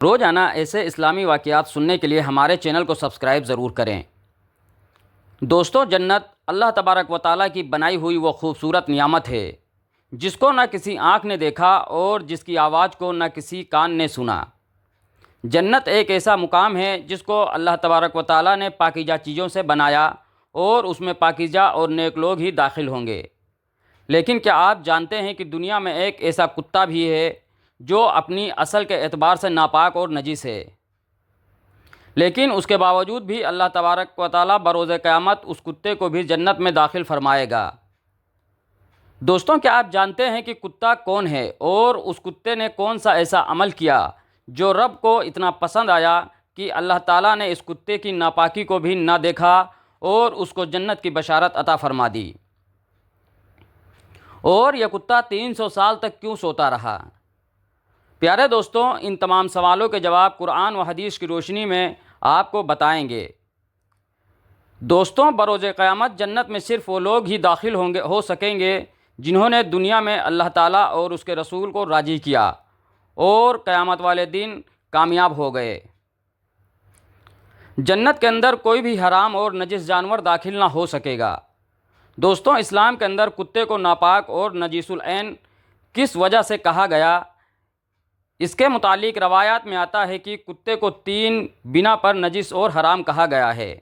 روزانہ ایسے اسلامی واقعات سننے کے لیے ہمارے چینل کو سبسکرائب ضرور کریں۔ دوستوں، جنت اللہ تبارک و تعالیٰ کی بنائی ہوئی وہ خوبصورت نعمت ہے جس کو نہ کسی آنکھ نے دیکھا اور جس کی آواز کو نہ کسی کان نے سنا۔ جنت ایک ایسا مقام ہے جس کو اللہ تبارک و تعالیٰ نے پاکیزہ چیزوں سے بنایا اور اس میں پاکیزہ اور نیک لوگ ہی داخل ہوں گے۔ لیکن کیا آپ جانتے ہیں کہ دنیا میں ایک ایسا کتا بھی ہے جو اپنی اصل کے اعتبار سے ناپاک اور نجس ہے، لیکن اس کے باوجود بھی اللہ تبارک و تعالیٰ بروز قیامت اس کتے کو بھی جنت میں داخل فرمائے گا۔ دوستوں، کیا آپ جانتے ہیں کہ کتا کون ہے اور اس کتے نے کون سا ایسا عمل کیا جو رب کو اتنا پسند آیا کہ اللہ تعالیٰ نے اس کتے کی ناپاکی کو بھی نہ دیکھا اور اس کو جنت کی بشارت عطا فرما دی؟ اور یہ کتا 300 سال تک کیوں سوتا رہا؟ پیارے دوستوں، ان تمام سوالوں کے جواب قرآن و حدیث کی روشنی میں آپ کو بتائیں گے۔ دوستوں، بروز قیامت جنت میں صرف وہ لوگ ہی داخل ہو سکیں گے جنہوں نے دنیا میں اللہ تعالیٰ اور اس کے رسول کو راضی کیا اور قیامت والے دن کامیاب ہو گئے۔ جنت کے اندر کوئی بھی حرام اور نجس جانور داخل نہ ہو سکے گا۔ دوستوں، اسلام کے اندر کتے کو ناپاک اور نجیس العین کس وجہ سے کہا گیا؟ اس کے متعلق روایات میں آتا ہے کہ کتے کو 3 بنا پر نجس اور حرام کہا گیا ہے۔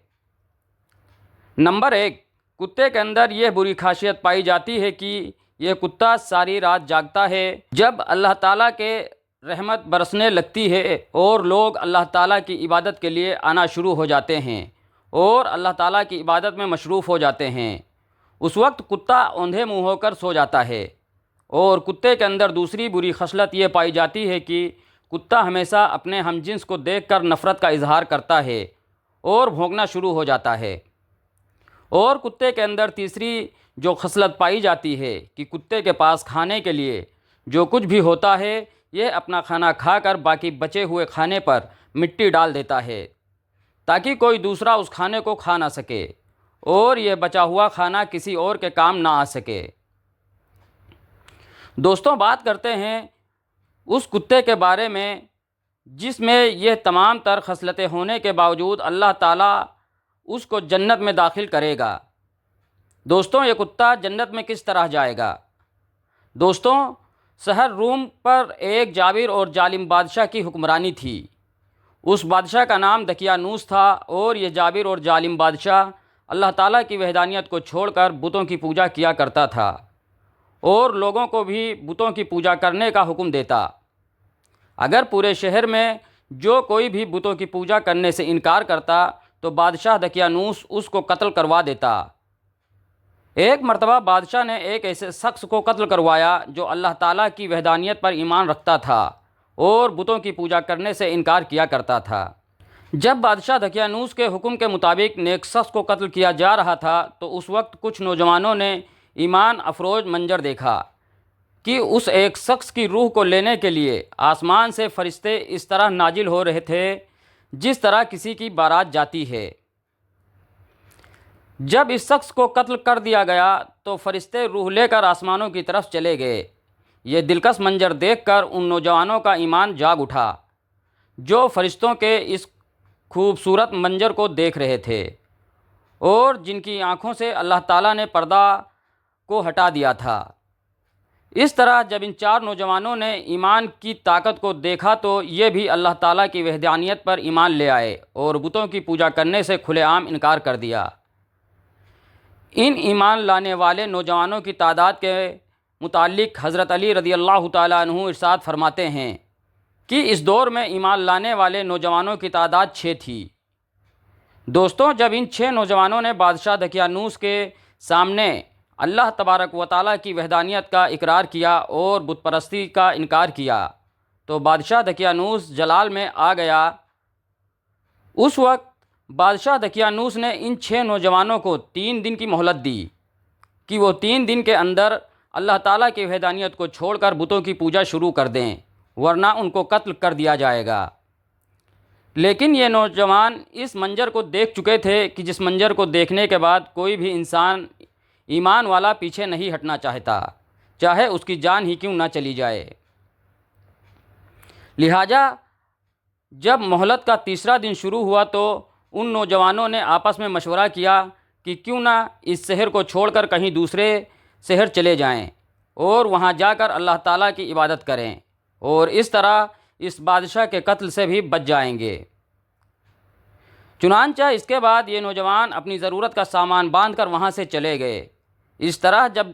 نمبر 1، کتے کے اندر یہ بری خاصیت پائی جاتی ہے کہ یہ کتا ساری رات جاگتا ہے۔ جب اللہ تعالیٰ کے رحمت برسنے لگتی ہے اور لوگ اللہ تعالیٰ کی عبادت کے لیے آنا شروع ہو جاتے ہیں اور اللہ تعالیٰ کی عبادت میں مصروف ہو جاتے ہیں، اس وقت کتا اوندھے منہ ہو کر سو جاتا ہے۔ اور کتے کے اندر دوسری بری خصلت یہ پائی جاتی ہے کہ کتا ہمیشہ اپنے ہم جنس کو دیکھ کر نفرت کا اظہار کرتا ہے اور بھونکنا شروع ہو جاتا ہے۔ اور کتے کے اندر تیسری جو خصلت پائی جاتی ہے کہ کتے کے پاس کھانے کے لیے جو کچھ بھی ہوتا ہے، یہ اپنا کھانا کھا کر باقی بچے ہوئے کھانے پر مٹی ڈال دیتا ہے تاکہ کوئی دوسرا اس کھانے کو کھا نہ سکے اور یہ بچا ہوا کھانا کسی اور کے کام نہ آ سکے۔ دوستوں، بات کرتے ہیں اس کتے کے بارے میں جس میں یہ تمام تر خصلتیں ہونے کے باوجود اللہ تعالیٰ اس کو جنت میں داخل کرے گا۔ دوستوں، یہ کتا جنت میں کس طرح جائے گا؟ دوستوں، شہر روم پر ایک جابر اور ظالم بادشاہ کی حکمرانی تھی۔ اس بادشاہ کا نام دقیانوس تھا اور یہ جابر اور ظالم بادشاہ اللہ تعالیٰ کی وحدانیت کو چھوڑ کر بتوں کی پوجا کیا کرتا تھا اور لوگوں کو بھی بتوں کی پوجا کرنے کا حکم دیتا۔ اگر پورے شہر میں جو کوئی بھی بتوں کی پوجا کرنے سے انکار کرتا تو بادشاہ دقیانوس اس کو قتل کروا دیتا۔ ایک مرتبہ بادشاہ نے ایک ایسے شخص کو قتل کروایا جو اللہ تعالیٰ کی وحدانیت پر ایمان رکھتا تھا اور بتوں کی پوجا کرنے سے انکار کیا کرتا تھا۔ جب بادشاہ دقیانوس کے حکم کے مطابق نیک شخص کو قتل کیا جا رہا تھا تو اس وقت کچھ نوجوانوں نے ایمان افروز منظر دیکھا کہ اس ایک شخص کی روح کو لینے کے لیے آسمان سے فرشتے اس طرح نازل ہو رہے تھے جس طرح کسی کی بارات جاتی ہے۔ جب اس شخص کو قتل کر دیا گیا تو فرشتے روح لے کر آسمانوں کی طرف چلے گئے۔ یہ دلکش منظر دیکھ کر ان نوجوانوں کا ایمان جاگ اٹھا جو فرشتوں کے اس خوبصورت منظر کو دیکھ رہے تھے اور جن کی آنکھوں سے اللہ تعالیٰ نے پردہ کو ہٹا دیا تھا۔ اس طرح جب ان 4 نوجوانوں نے ایمان کی طاقت کو دیکھا تو یہ بھی اللہ تعالیٰ کی وحدانیت پر ایمان لے آئے اور بتوں کی پوجا کرنے سے کھلے عام انکار کر دیا۔ ان ایمان لانے والے نوجوانوں کی تعداد کے متعلق حضرت علی رضی اللہ تعالیٰ عنہ ارشاد فرماتے ہیں کہ اس دور میں ایمان لانے والے نوجوانوں کی تعداد 6 تھی۔ دوستوں، جب ان 6 نوجوانوں نے بادشاہ دقیانوس کے سامنے اللہ تبارک و تعالیٰ کی وحدانیت کا اقرار کیا اور بت پرستی کا انکار کیا تو بادشاہ دقیانوس جلال میں آ گیا۔ اس وقت بادشاہ دقیانوس نے ان 6 نوجوانوں کو 3 دن کی مہلت دی کہ وہ 3 دن کے اندر اللہ تعالیٰ کی وحدانیت کو چھوڑ کر بتوں کی پوجا شروع کر دیں، ورنہ ان کو قتل کر دیا جائے گا۔ لیکن یہ نوجوان اس منظر کو دیکھ چکے تھے کہ جس منظر کو دیکھنے کے بعد کوئی بھی انسان ایمان والا پیچھے نہیں ہٹنا چاہتا، چاہے اس کی جان ہی کیوں نہ چلی جائے۔ لہٰذا جب مہلت کا تیسرا دن شروع ہوا تو ان نوجوانوں نے آپس میں مشورہ کیا کہ کیوں نہ اس شہر کو چھوڑ کر کہیں دوسرے شہر چلے جائیں اور وہاں جا کر اللہ تعالیٰ کی عبادت کریں، اور اس طرح اس بادشاہ کے قتل سے بھی بچ جائیں گے۔ چنانچہ اس کے بعد یہ نوجوان اپنی ضرورت کا سامان باندھ کر وہاں سے چلے گئے۔ اس طرح جب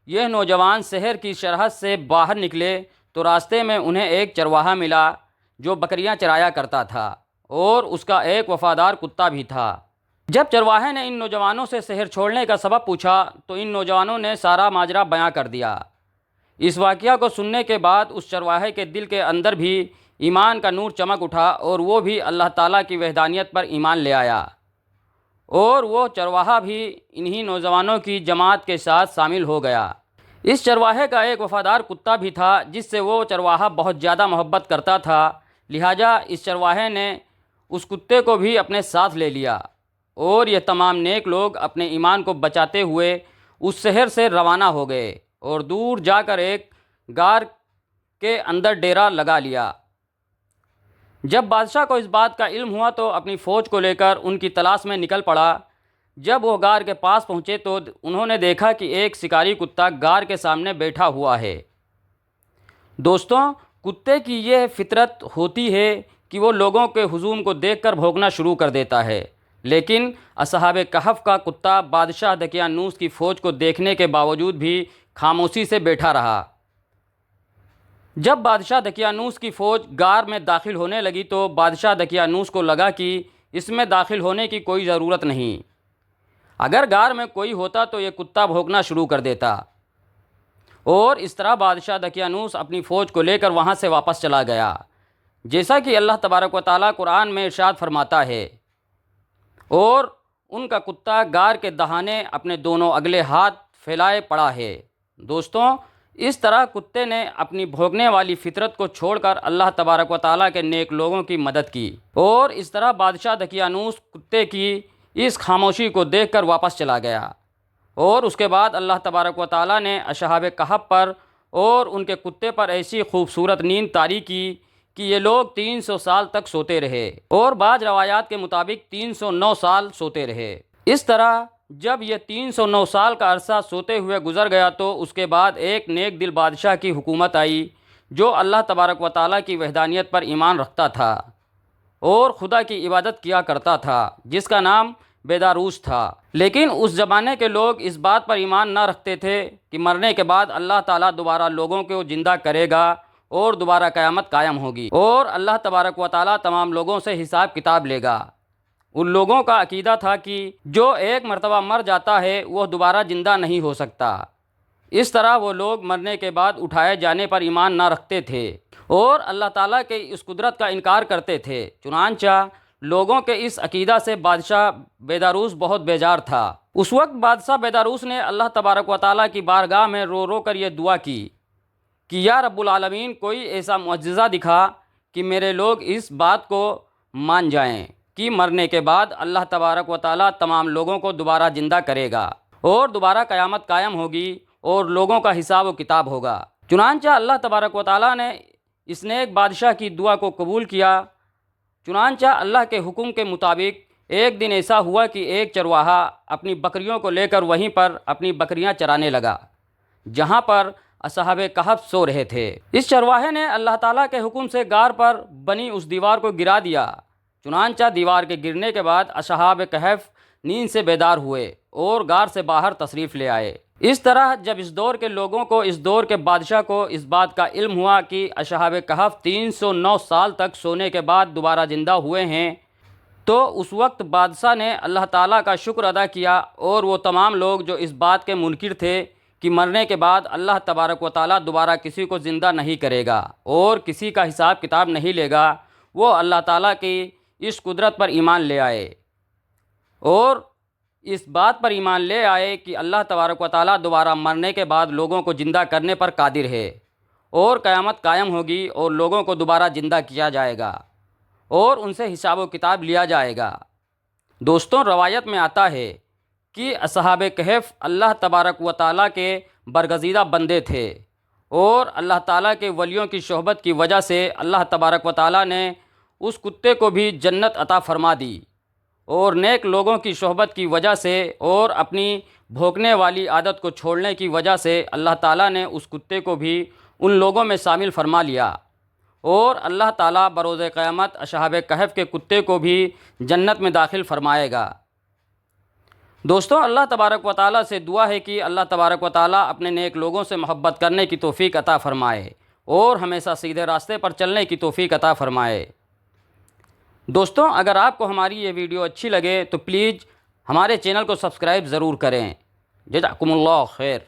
یہ نوجوان شہر کی سرحد سے باہر نکلے تو راستے میں انہیں ایک چرواہا ملا جو بکریاں چرایا کرتا تھا، اور اس کا ایک وفادار کتا بھی تھا۔ جب چرواہے نے ان نوجوانوں سے شہر چھوڑنے کا سبب پوچھا تو ان نوجوانوں نے سارا ماجرا بیان کر دیا۔ اس واقعہ کو سننے کے بعد اس چرواہے کے دل کے اندر بھی ایمان کا نور چمک اٹھا، اور وہ بھی اللہ تعالیٰ کی وحدانیت پر ایمان لے آیا، اور وہ چرواہا بھی انہی نوجوانوں کی جماعت کے ساتھ شامل ہو گیا۔ اس چرواہے کا ایک وفادار کتا بھی تھا جس سے وہ چرواہا بہت زیادہ محبت کرتا تھا، لہٰذا اس چرواہے نے اس کتے کو بھی اپنے ساتھ لے لیا، اور یہ تمام نیک لوگ اپنے ایمان کو بچاتے ہوئے اس شہر سے روانہ ہو گئے اور دور جا کر ایک غار کے اندر ڈیرا لگا لیا۔ جب بادشاہ کو اس بات کا علم ہوا تو اپنی فوج کو لے کر ان کی تلاش میں نکل پڑا۔ جب وہ غار کے پاس پہنچے تو انہوں نے دیکھا کہ ایک شکاری کتا غار کے سامنے بیٹھا ہوا ہے۔ دوستوں، کتے کی یہ فطرت ہوتی ہے کہ وہ لوگوں کے ہجوم کو دیکھ کر بھونکنا شروع کر دیتا ہے، لیکن اصحاب کہف کا کتا بادشاہ دقیانوس کی فوج کو دیکھنے کے باوجود بھی خاموشی سے بیٹھا رہا۔ جب بادشاہ دقیانوس کی فوج غار میں داخل ہونے لگی تو بادشاہ دقیانوس کو لگا کہ اس میں داخل ہونے کی کوئی ضرورت نہیں، اگر غار میں کوئی ہوتا تو یہ کتا بھونکنا شروع کر دیتا، اور اس طرح بادشاہ دقیانوس اپنی فوج کو لے کر وہاں سے واپس چلا گیا، جیسا کہ اللہ تبارک و تعالیٰ قرآن میں ارشاد فرماتا ہے، اور ان کا کتا غار کے دہانے اپنے دونوں اگلے ہاتھ پھیلائے پڑا ہے۔ دوستوں، اس طرح کتے نے اپنی بھونکنے والی فطرت کو چھوڑ کر اللہ تبارک و تعالیٰ کے نیک لوگوں کی مدد کی، اور اس طرح بادشاہ دقیانوس کتے کی اس خاموشی کو دیکھ کر واپس چلا گیا، اور اس کے بعد اللہ تبارک و تعالیٰ نے اصحاب کہف پر اور ان کے کتے پر ایسی خوبصورت نیند طاری کی کہ یہ لوگ 300 سال تک سوتے رہے، اور بعض روایات کے مطابق 309 سال سوتے رہے۔ اس طرح جب یہ 309 سال کا عرصہ سوتے ہوئے گزر گیا تو اس کے بعد ایک نیک دل بادشاہ کی حکومت آئی جو اللہ تبارک و تعالیٰ کی وحدانیت پر ایمان رکھتا تھا اور خدا کی عبادت کیا کرتا تھا، جس کا نام بیداروس تھا۔ لیکن اس زمانے کے لوگ اس بات پر ایمان نہ رکھتے تھے کہ مرنے کے بعد اللہ تعالیٰ دوبارہ لوگوں کو زندہ کرے گا اور دوبارہ قیامت قائم ہوگی، اور اللہ تبارک و تعالیٰ تمام لوگوں سے حساب کتاب لے گا۔ ان لوگوں کا عقیدہ تھا کہ جو ایک مرتبہ مر جاتا ہے وہ دوبارہ زندہ نہیں ہو سکتا۔ اس طرح وہ لوگ مرنے کے بعد اٹھائے جانے پر ایمان نہ رکھتے تھے اور اللہ تعالیٰ کے اس قدرت کا انکار کرتے تھے۔ چنانچہ لوگوں کے اس عقیدہ سے بادشاہ بیداروس بہت بیزار تھا۔ اس وقت بادشاہ بیداروس نے اللہ تبارک و تعالیٰ کی بارگاہ میں رو رو کر یہ دعا کی کہ یا رب العالمین، کوئی ایسا معجزہ دکھا کہ میرے لوگ اس بات کو مان جائیں کہ مرنے کے بعد اللہ تبارک و تعالیٰ تمام لوگوں کو دوبارہ زندہ کرے گا اور دوبارہ قیامت قائم ہوگی اور لوگوں کا حساب و کتاب ہوگا۔ چنانچہ اللہ تبارک و تعالیٰ نے اس نیک بادشاہ کی دعا کو قبول کیا۔ چنانچہ اللہ کے حکم کے مطابق ایک دن ایسا ہوا کہ ایک چرواہا اپنی بکریوں کو لے کر وہیں پر اپنی بکریاں چرانے لگا جہاں پر اصحاب کہف سو رہے تھے۔ اس چرواہے نے اللہ تعالیٰ کے حکم سے غار پر بنی اس دیوار کو گرا دیا۔ چنانچہ دیوار کے گرنے کے بعد اصحاب کہف نیند سے بیدار ہوئے اور غار سے باہر تشریف لے آئے۔ اس طرح جب اس دور کے لوگوں کو، اس دور کے بادشاہ کو اس بات کا علم ہوا کہ اصحاب کہف 309 سال تک سونے کے بعد دوبارہ زندہ ہوئے ہیں، تو اس وقت بادشاہ نے اللہ تعالیٰ کا شکر ادا کیا، اور وہ تمام لوگ جو اس بات کے منکر تھے کہ مرنے کے بعد اللہ تبارک و تعالیٰ دوبارہ کسی کو زندہ نہیں کرے گا اور کسی کا حساب کتاب نہیں لے گا، وہ اللہ تعالیٰ کی اس قدرت پر ایمان لے آئے اور اس بات پر ایمان لے آئے کہ اللہ تبارک و تعالیٰ دوبارہ مرنے کے بعد لوگوں کو زندہ کرنے پر قادر ہے اور قیامت قائم ہوگی اور لوگوں کو دوبارہ زندہ کیا جائے گا اور ان سے حساب و کتاب لیا جائے گا۔ دوستوں، روایت میں آتا ہے کہ اصحاب کہف اللہ تبارک و تعالیٰ کے برگزیدہ بندے تھے، اور اللہ تعالیٰ کے ولیوں کی صحبت کی وجہ سے اللہ تبارک و تعالیٰ نے اس کتے کو بھی جنت عطا فرما دی، اور نیک لوگوں کی صحبت کی وجہ سے اور اپنی بھونکنے والی عادت کو چھوڑنے کی وجہ سے اللہ تعالیٰ نے اس کتے کو بھی ان لوگوں میں شامل فرما لیا، اور اللہ تعالیٰ بروز قیامت اصحاب کہف کے کتے کو بھی جنت میں داخل فرمائے گا۔ دوستوں، اللہ تبارک و تعالیٰ سے دعا ہے کہ اللہ تبارک و تعالیٰ اپنے نیک لوگوں سے محبت کرنے کی توفیق عطا فرمائے اور ہمیشہ سیدھے راستے پر چلنے کی توفیق عطا فرمائے۔ دوستوں، اگر آپ کو ہماری یہ ویڈیو اچھی لگے تو پلیز ہمارے چینل کو سبسکرائب ضرور کریں۔ جزاکم اللہ خیر۔